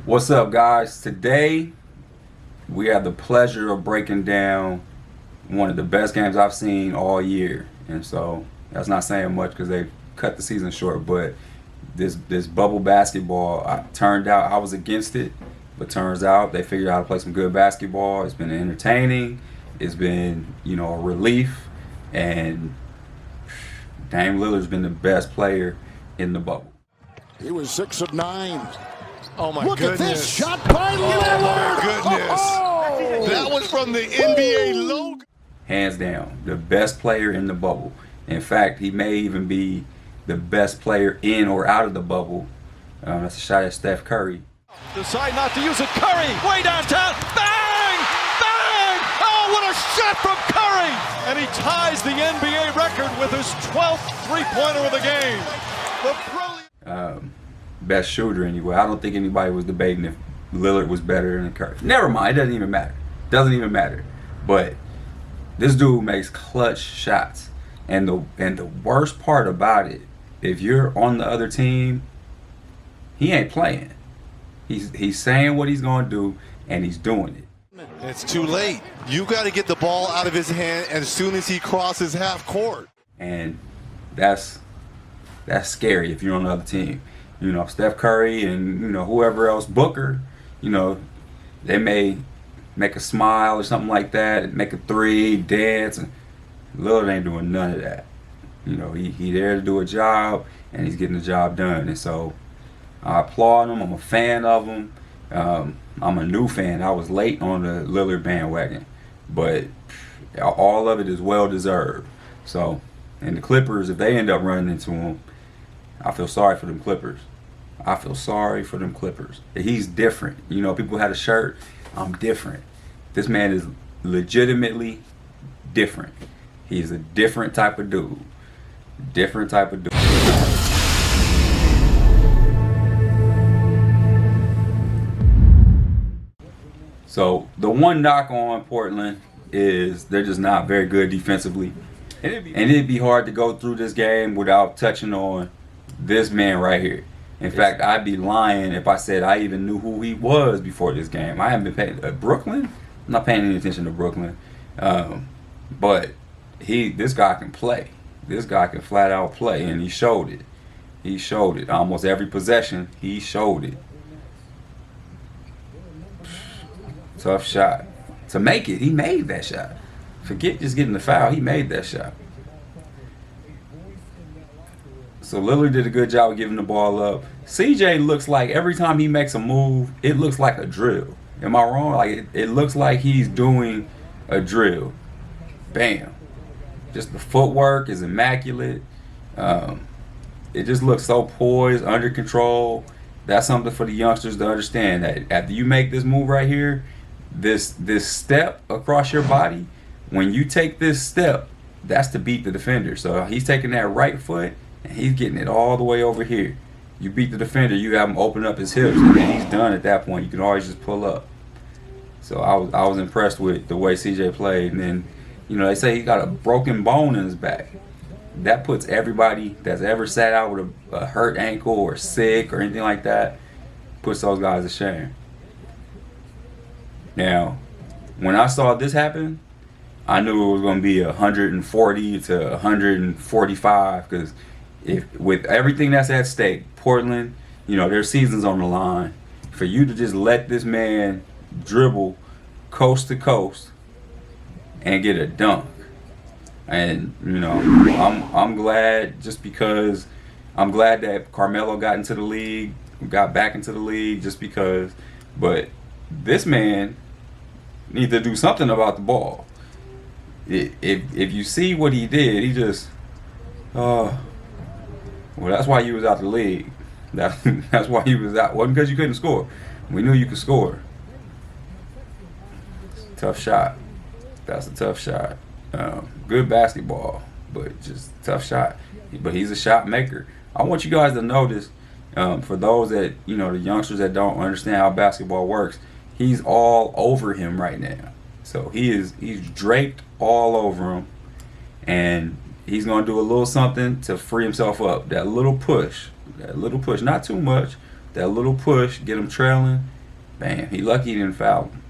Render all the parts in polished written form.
What's up, guys? Today we have the pleasure of breaking down one of the best games I've seen all year, and so that's not saying much because they cut the season short. But this bubble basketball, turned out I was against it, but turns out they figured out how to play some good basketball. It's been entertaining. It's been a relief, and Dame Lillard's been the best player in the bubble. He was 6 of 9. Oh my Look goodness. at this shot by Lillard. Oh my goodness. Oh. That was from the NBA logo. Hands down, the best player in the bubble. In fact, he may even be the best player in or out of the bubble. That's a shot at Steph Curry. Decide not to use it. Curry, way downtown. Bang! Bang! Oh, what a shot from Curry! And he ties the NBA record with his 12th three-pointer of the game. The brilliant... Best shooter anyway. I don't think anybody was debating if Lillard was better than Curry. Never mind. It doesn't even matter. Doesn't even matter. But this dude makes clutch shots. And the worst part about it, if you're on the other team, he ain't playing. He's saying what he's going to do, and he's doing it. It's too late. You got to get the ball out of his hand as soon as he crosses half court. And that's scary if you're on the other team. Steph Curry and whoever else, Booker, they may make a smile or something like that, make a three, dance, and Lillard ain't doing none of that. He there to do a job, and he's getting the job done. And so I applaud him. I'm a fan of him. I'm a new fan. I was late on the Lillard bandwagon, but all of it is well deserved. So, and the Clippers, if they end up running into him, I feel sorry for them Clippers. I feel sorry for them Clippers. He's different. People had a shirt. I'm different. This man is legitimately different. He's a different type of dude. Different type of dude. So the one knock on Portland is they're just not very good defensively. And it'd be hard to go through this game without touching on this man right here. In fact, I'd be lying if I said I even knew who he was before this game. I haven't been paying Brooklyn. I'm not paying any attention to Brooklyn, but this guy can play. This guy can flat out play, and he showed it. He showed it. Almost every possession, he showed it. Tough shot to make it. He made that shot. Forget just getting the foul. He made that shot. So Lillard did a good job of giving the ball up. CJ looks like every time he makes a move, it looks like a drill. Am I wrong? Like it looks like he's doing a drill. Bam. Just the footwork is immaculate. It just looks so poised, under control. That's something for the youngsters to understand, that after you make this move right here, this step across your body, when you take this step, that's to beat the defender. So he's taking that right foot and he's getting it all the way over here. You beat the defender, you have him open up his hips, and then he's done at that point. You can always just pull up. So I was impressed with the way CJ played. And then, they say he got a broken bone in his back. That puts everybody that's ever sat out with a hurt ankle or sick or anything like that, puts those guys to shame. Now, when I saw this happen, I knew it was going to be 140 to 145, because with everything that's at stake, Portland, their season's on the line. For you to just let this man dribble coast to coast and get a dunk, and I'm glad, just because I'm glad that Carmelo got back into the league, just because. But this man needs to do something about the ball. If you see what he did, he just well, that's why you was out the league. That's why he was out. Wasn't because you couldn't score. We knew you could score. Tough shot. That's a tough shot. Good basketball, but just tough shot. But he's a shot maker. I want you guys to notice, for those that, the youngsters that don't understand how basketball works, he's all over him right now. So he's draped all over him, and he's going to do a little something to free himself up. That little push, not too much, that little push, get him trailing. Bam. He lucky he didn't foul him.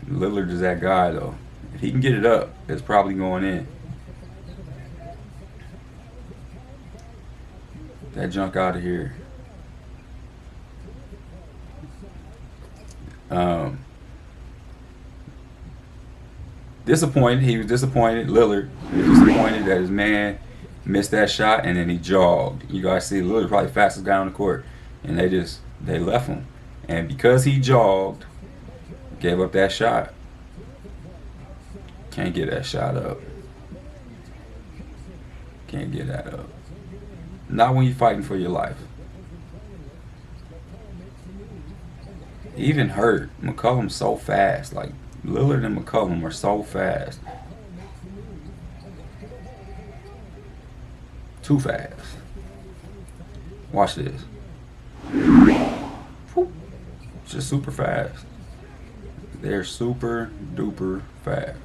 Lillard is that guy, though. If he can get it up, it's probably going in. That junk out of here. Disappointed. He was disappointed. Lillard was disappointed that his man missed that shot, and then he jogged. You guys see Lillard probably fastest guy on the court, and they left him. And because he jogged, gave up that shot. Can't get that shot up. Can't get that up. Not when you're fighting for your life. Even hurt. McCollum's so fast. Like, Lillard and McCollum are so fast. Too fast. Watch this. Just super fast. They're super duper fast.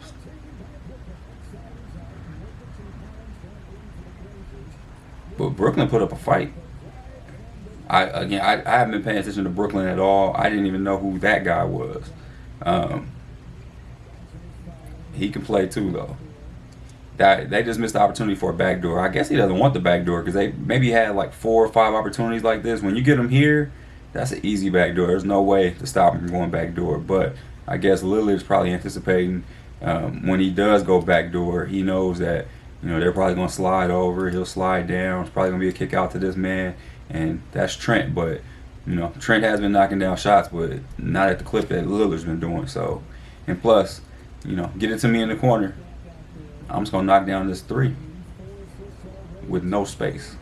But Brooklyn put up a fight. I haven't been paying attention to Brooklyn at all. I didn't even know who that guy was. He can play too, though. They just missed the opportunity for a backdoor. I guess he doesn't want the backdoor because they maybe had like 4 or 5 opportunities like this. When you get him here, that's an easy backdoor. There's no way to stop him from going backdoor. But I guess Lillard's probably anticipating when he does go backdoor, he knows that they're probably going to slide over. He'll slide down. It's probably going to be a kick out to this man, and that's Trent. But Trent has been knocking down shots, but not at the clip that Lillard's been doing. So, and plus, get it to me in the corner. I'm just going to knock down this 3 with no space.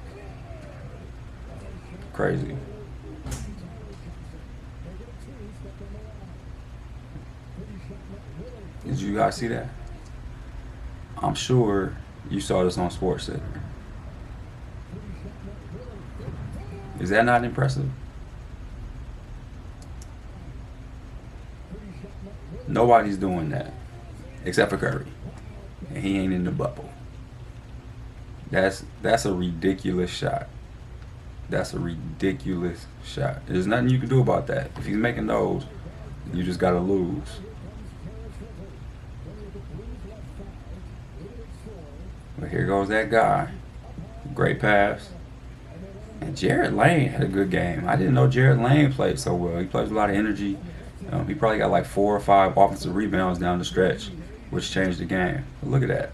Crazy. Did you guys see that? I'm sure you saw this on SportsCenter. Is that not impressive? Nobody's doing that except for Curry. And he ain't in the bubble. That's a ridiculous shot. That's a ridiculous shot. There's nothing you can do about that. If he's making those, you just gotta lose. But here goes that guy. Great pass. And Jared Lane had a good game. I didn't know Jared Lane played so well. He plays with a lot of energy. He probably got like 4 or 5 offensive rebounds down the stretch, which changed the game. But look at that.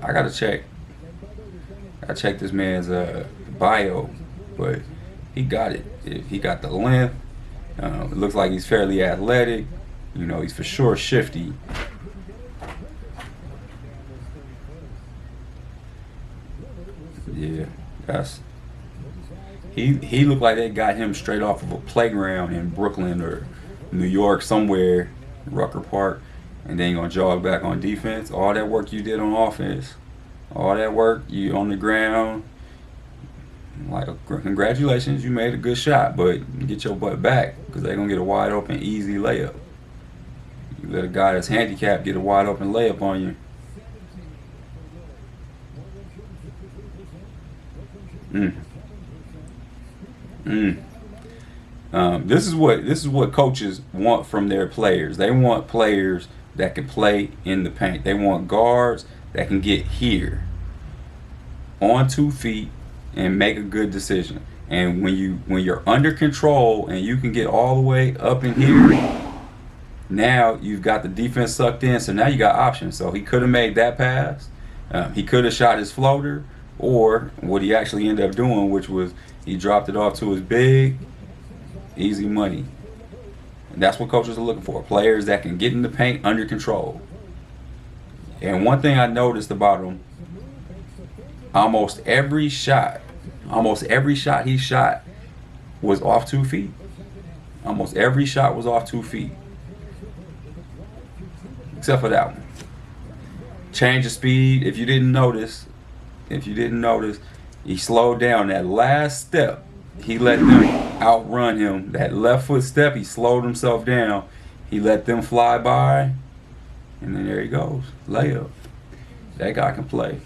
I gotta check this man's bio, but he got it. He got the length. It looks like he's fairly athletic. He's for sure shifty. Yeah, he looked like they got him straight off of a playground in Brooklyn or New York somewhere, Rucker Park, and then gonna jog back on defense. All that work you did on offense, all that work you on the ground, like, congratulations, you made a good shot, but get your butt back because they're gonna get a wide open easy layup. You let a guy that's handicapped get a wide open layup on you. This is what coaches want from their players. They want players that can play in the paint. They want guards that can get here on 2 feet and make a good decision. And when you're under control and you can get all the way up in here, now you've got the defense sucked in. So now you got options. So he could have made that pass. He could have shot his floater. Or what he actually ended up doing, which was he dropped it off to his big, easy money. And that's what coaches are looking for. Players that can get in the paint under control. And one thing I noticed about him, almost every shot he shot was off 2 feet. Almost every shot was off 2 feet. Except for that one. Change of speed, if you didn't notice, he slowed down that last step. He let them outrun him. That left foot step, he slowed himself down. He let them fly by. And then there he goes. Layup. That guy can play.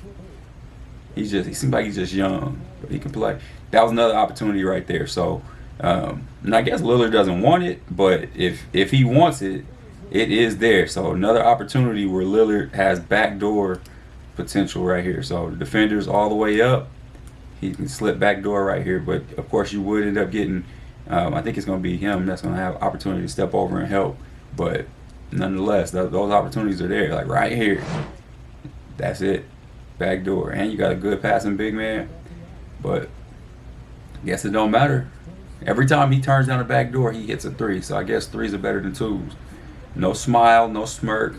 He seems like he's just young, but he can play. that was another opportunity right there. So, and I guess Lillard doesn't want it, but if he wants it, it is there. So another opportunity where Lillard has backdoor potential right here. So the defender's all the way up. He can slip backdoor right here, but of course you would end up getting, I think it's going to be him that's going to have opportunity to step over and help. But nonetheless, those opportunities are there, like right here. That's it, backdoor. And you got a good passing big man, but I guess it don't matter. Every time he turns down the back door, he hits a three. So I guess threes are better than twos. No smile, no smirk,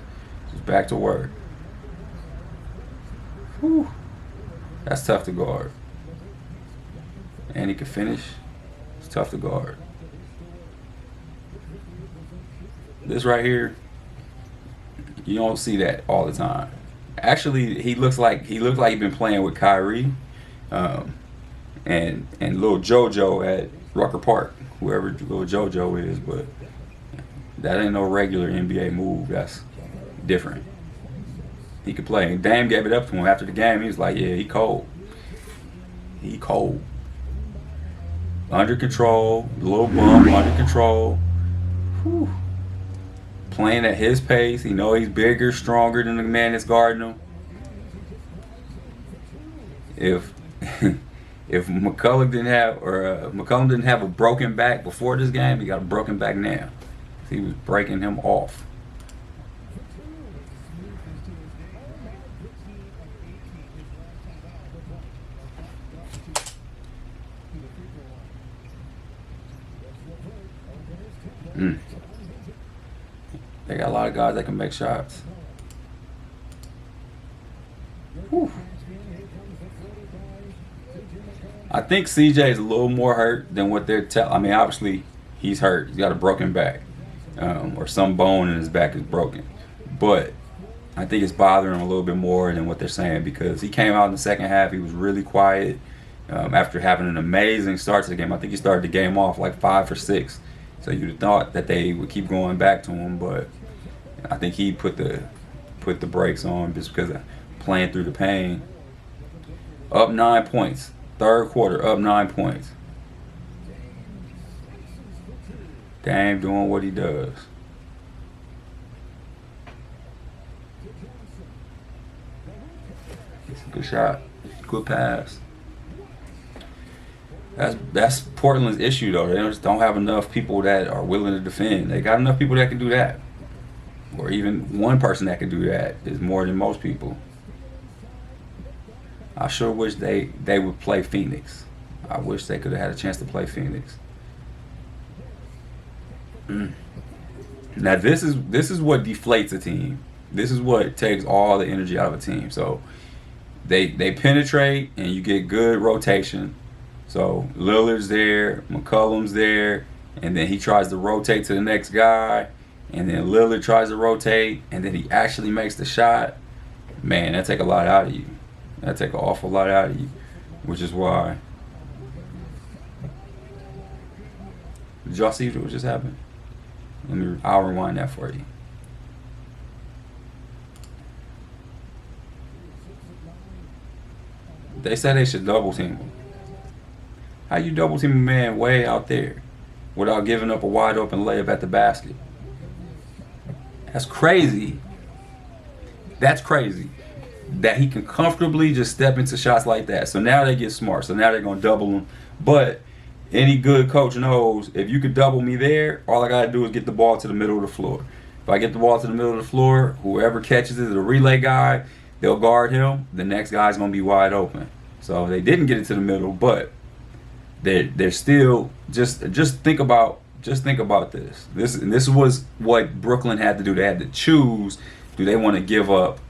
just back to work. Whew. That's tough to guard. And he can finish. It's tough to guard. This right here, you don't see that all the time. Actually, he looks like he's been playing with Kyrie, and little JoJo at Rucker Park, whoever little JoJo is, but that ain't no regular NBA move. That's different. He could play. And Dame gave it up to him after the game. He was like, yeah, he cold. He cold. Under control, little bump, under control. Whew. Playing at his pace. He know he's bigger, stronger than the man that's guarding him. If McCollum didn't have a broken back before this game, he got a broken back now. He was breaking him off. They got a lot of guys that can make shots. Whew. I think CJ is a little more hurt than what they're telling. I mean, obviously, he's hurt. He's got a broken back. Or some bone in his back is broken. But I think it's bothering him a little bit more than what they're saying, because he came out in the second half. He was really quiet after having an amazing start to the game. I think he started the game off like 5 for 6. So you'd have thought that they would keep going back to him, but I think he put the brakes on just because of playing through the pain. Up 9 points. Third quarter, up 9 points. Dame doing what he does. It's a good shot. Good pass. That's Portland's issue, though. They just don't have enough people that are willing to defend. They got enough people that can do that. Or even one person that can do that is more than most people. I sure wish they would play Phoenix. I wish they could have had a chance to play Phoenix. Now this is what deflates a team. This is what takes all the energy out of a team. So they penetrate and you get good rotation. So Lillard's there, McCollum's there, and then he tries to rotate to the next guy, and then Lillard tries to rotate, and then he actually makes the shot. Man, that take a lot out of you. That take an awful lot out of you, which is why. Did y'all see what just happened? I'll rewind that for you. They said they should double team him. How you double team a man way out there without giving up a wide open layup at the basket? That's crazy. That's crazy. That he can comfortably just step into shots like that. So now they get smart. So now they're going to double him. But any good coach knows if you could double me there, all I got to do is get the ball to the middle of the floor. If I get the ball to the middle of the floor, whoever catches it, the relay guy, they'll guard him. The next guy's going to be wide open. So they didn't get it to the middle, but they're still just think about this. This was what Brooklyn had to do. They had to choose. Do they want to give up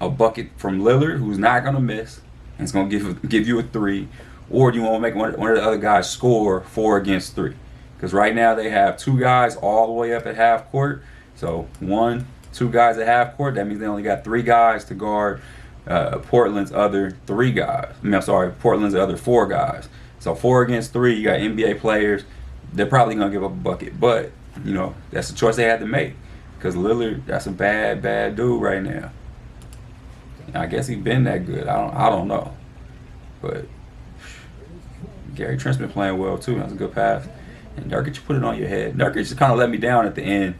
a bucket from Lillard, who's not going to miss, and it's going to give you a 3, or do you want to make one of the other guys score 4 against 3? Because right now they have 2 guys all the way up at half court. So 1, 2 guys at half court. That means they only got 3 guys to guard Portland's other 3 guys. Portland's other 4 guys. So 4 against 3, you got NBA players. They're probably going to give up a bucket. But, you know, that's the choice they had to make. Because Lillard, that's a bad dude right now. I guess he's been that good. I don't know. But Gary Trent's been playing well too. That's a good pass. And Nurkic put it on your head. Nurkic just kind of let me down at the end.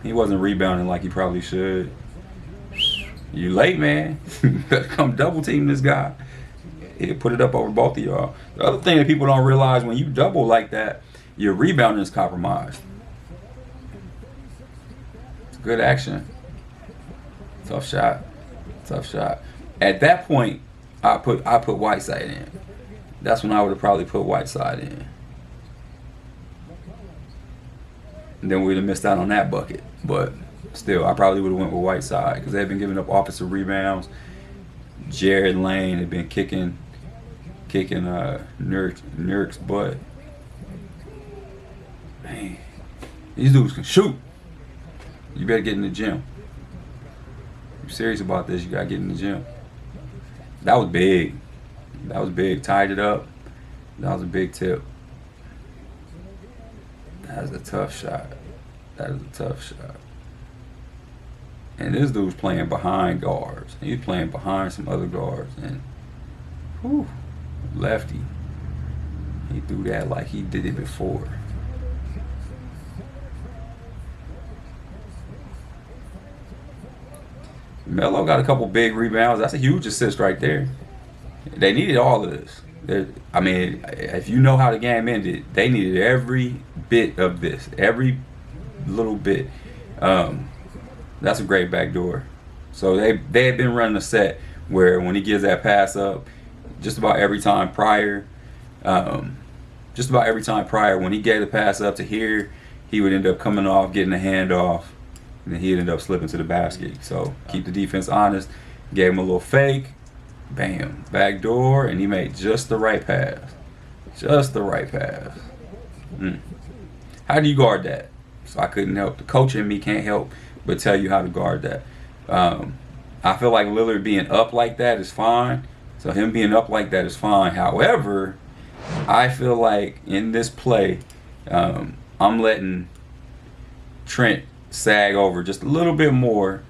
He wasn't rebounding like he probably should. You late, man. Better come double team this guy. He'll put it up over both of y'all. The other thing that people don't realize, when you double like that, your rebounding is compromised. It's good action. Tough shot. Tough shot. At that point, I put Whiteside in. That's when I would have probably put Whiteside in. And then we'd have missed out on that bucket. But still, I probably would have went with Whiteside because they've been giving up offensive rebounds. Jared Lane had been kicking Nurkic's butt. Man, these dudes can shoot. You better get in the gym. If you're serious about this, you gotta get in the gym. That was big. That was big. Tied it up. That was a big tip. That was a tough shot. That is a tough shot. And this dude's playing behind guards. He's playing behind some other guards. And, whew, lefty. He threw that like he did it before. Melo got a couple big rebounds. That's a huge assist right there. They needed all of this. I mean, if you know how the game ended, they needed every bit of this. Every little bit. That's a great backdoor. So they had been running a set where when he gives that pass up, just about every time prior, when he gave the pass up to here, he would end up coming off, getting a handoff, and then he'd end up slipping to the basket. So keep the defense honest. Gave him a little fake, bam, backdoor, and he made just the right pass. Just the right pass. How do you guard that? So I couldn't help. The coach in me can't help but tell you how to guard that. I feel like Lillard being up like that is fine. So him being up like that is fine. However, I feel like in this play, I'm letting Trent sag over just a little bit more,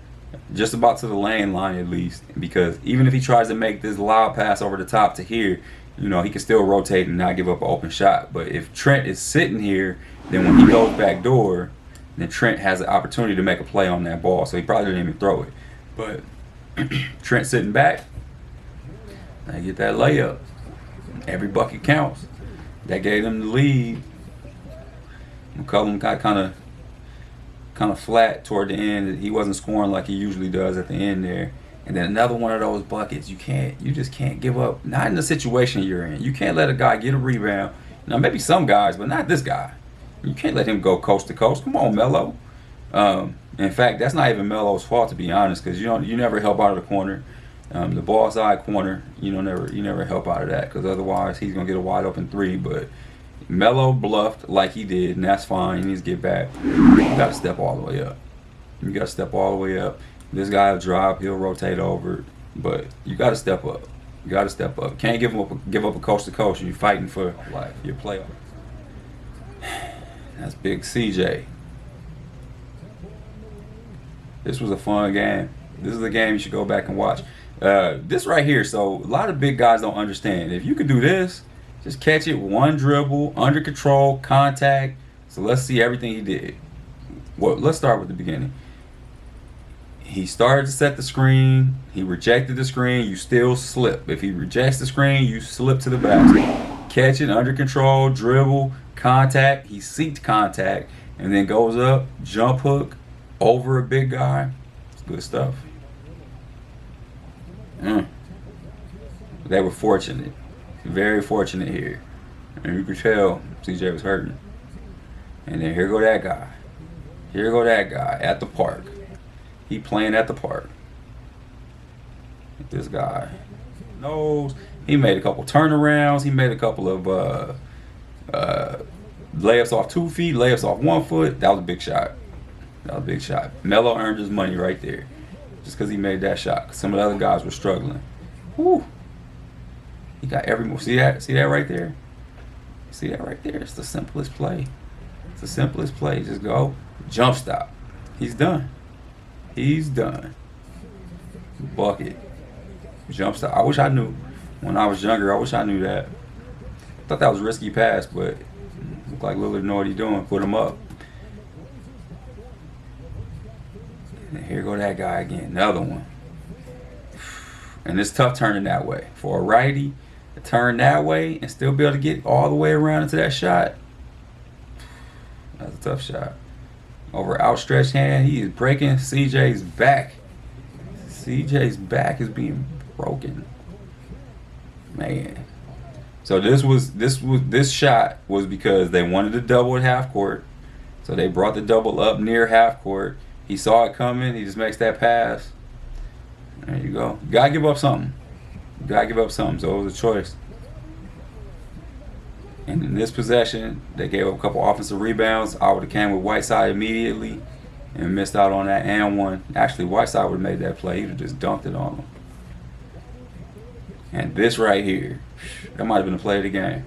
just about to the lane line at least, because even if he tries to make this lob pass over the top to here, you know, he can still rotate and not give up an open shot. But if Trent is sitting here, then when he goes back door, then Trent has the opportunity to make a play on that ball. So he probably didn't even throw it. But Trent sitting back, I get that layup. Every bucket counts. That gave them the lead. McCollum got kind of flat toward the end. He wasn't scoring like he usually does at the end there. And then another one of those buckets, you just can't give up. Not in the situation you're in. You can't let a guy get a rebound. Now maybe some guys, but not this guy. You can't let him go coast to coast. Come on, Melo. In fact, that's not even Melo's fault, to be honest, because you never help out of the corner. The ball side corner, you never help out of that, because otherwise he's gonna get a wide open three. But Melo bluffed like he did, and that's fine. He needs to get back. You gotta step all the way up. You gotta step all the way up. This guy will drop, he'll rotate over, but you gotta step up. You gotta step up. Can't give up a coast to coast. You're fighting for your playoff. That's big CJ. This was a fun game. This is a game you should go back and watch. This right here, so a lot of big guys don't understand. If you could do this, just catch it, one dribble, under control, contact. So let's see everything he did. Well, let's start with the beginning. He started to set the screen. He rejected the screen. You still slip. If he rejects the screen, you slip to the basket. Catch it, under control, dribble, contact. He seeked contact and then goes up, jump hook, over a big guy. It's good stuff. They were fortunate. Very fortunate here. And you could tell CJ was hurting. And then here go that guy. Here go that guy at the park. He playing at the park. This guy knows. He made a couple turnarounds. He made a couple of layups off 2 feet, layups off 1 foot. That was a big shot. That was a big shot. Melo earned his money right there, just because he made that shot. Some of the other guys were struggling. Woo! He got every move. See that? See that right there? See that right there? It's the simplest play. It's the simplest play. Just go, jump stop. He's done. He's done. Bucket. Jump stop. I wish I knew. When I was younger, I wish I knew that. Thought that was a risky pass, but looked like Lillard know what he's doing. Put him up. And here go that guy again. Another one. And it's tough turning that way. For a righty to turn that way and still be able to get all the way around into that shot. That's a tough shot. Over outstretched hand, he is breaking CJ's back. CJ's back is being broken. Man. So this shot was because they wanted to double at half court. So they brought the double up near half court. He saw it coming. He just makes that pass. There you go. You gotta give up something. You gotta give up something. So it was a choice. And in this possession, they gave up a couple offensive rebounds. I would have came with Whiteside immediately and missed out on that and one. Actually, Whiteside would have made that play. He would have just dunked it on him. And this right here, that might have been the play of the game.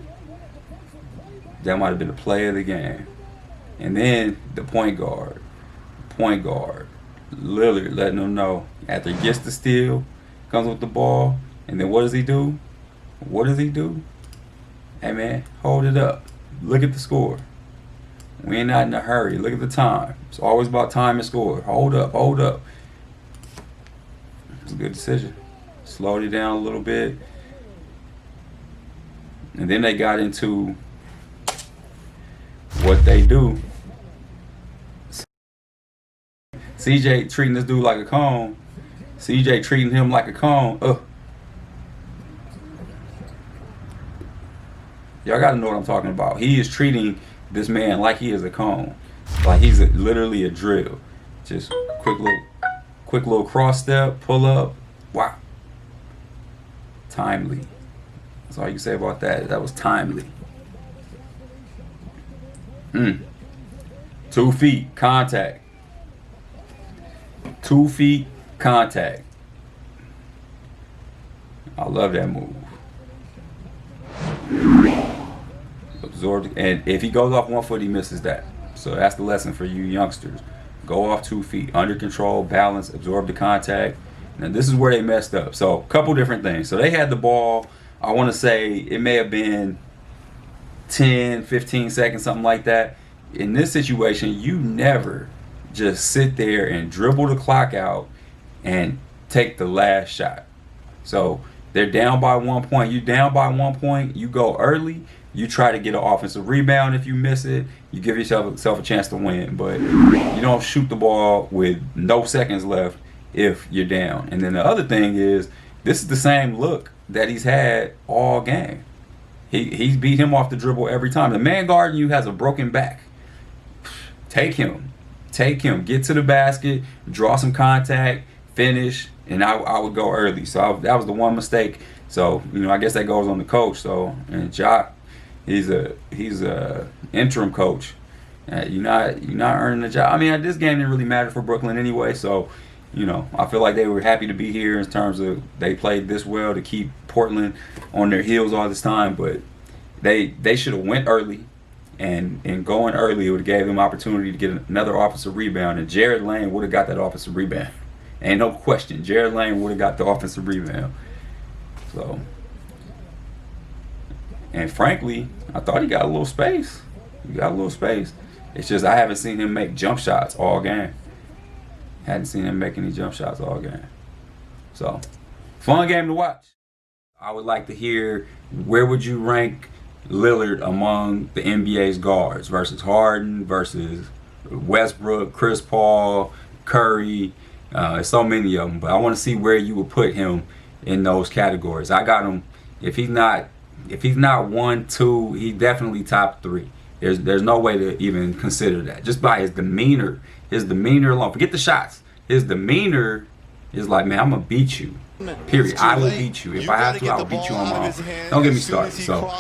That might have been the play of the game. And then the point guard, Lillard letting them know after he gets the steal, comes with the ball, and then what does he do? What does he do? Hey man, hold it up. Look at the score. We ain't not in a hurry. Look at the time. It's always about time and score. Hold up, hold up. It's a good decision. Slowed it down a little bit. And then they got into what they do. CJ treating this dude like a cone. CJ treating him like a cone. Y'all got to know what I'm talking about. He is treating this man like he is a cone. Like he's literally a drill. Just quick little cross step, pull up. Wow. Timely. That's all you can say about that. That was timely. 2 feet, contact. 2 feet, contact. I love that move. Absorbed, and if he goes off 1 foot, he misses that. So that's the lesson for you youngsters. Go off 2 feet, under control, balance, absorb the contact. Now this is where they messed up. So a couple different things. So they had the ball, I want to say it may have been 10, 15 seconds, something like that. In this situation, you never just sit there and dribble the clock out and take the last shot. So they're down by 1 point. You down by 1 point, you go early. You try to get an offensive rebound. If you miss it, you give yourself a chance to win. But you don't shoot the ball with no seconds left if you're down. And then the other thing is, this is the same look that he's had all game. He's beat him off the dribble every time. The man guarding you has a broken back. Take him. Take him. Get to the basket. Draw some contact. Finish. And I would go early. So that was the one mistake. So, I guess that goes on the coach. So, and Jock, he's a interim coach. You're not earning the job. I mean, this game didn't really matter for Brooklyn anyway. So, I feel like they were happy to be here in terms of they played this well to keep Portland on their heels all this time. But they should have went early, and going early it would have gave them opportunity to get another offensive rebound. And Jared Lane would have got that offensive rebound. Ain't no question. Jared Lane would have got the offensive rebound. So, and frankly, I thought he got a little space. He got a little space. It's just I haven't seen him make jump shots all game. Hadn't seen him make any jump shots all game. So, fun game to watch. I would like to hear, where would you rank Lillard among the NBA's guards versus Harden, versus Westbrook, Chris Paul, Curry? So many of them, but I want to see where you would put him in those categories. I got him. If he's not 1, 2, he definitely top 3. There's no way to even consider that. Just by his demeanor alone. Forget the shots. His demeanor is like, man, I'm gonna beat you. Period. I will beat you. If I have to, I will beat you on my own. Don't get me started. So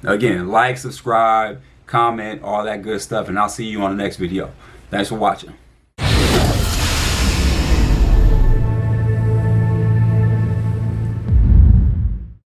again, like, subscribe, comment, all that good stuff, and I'll see you on the next video. Thanks for watching.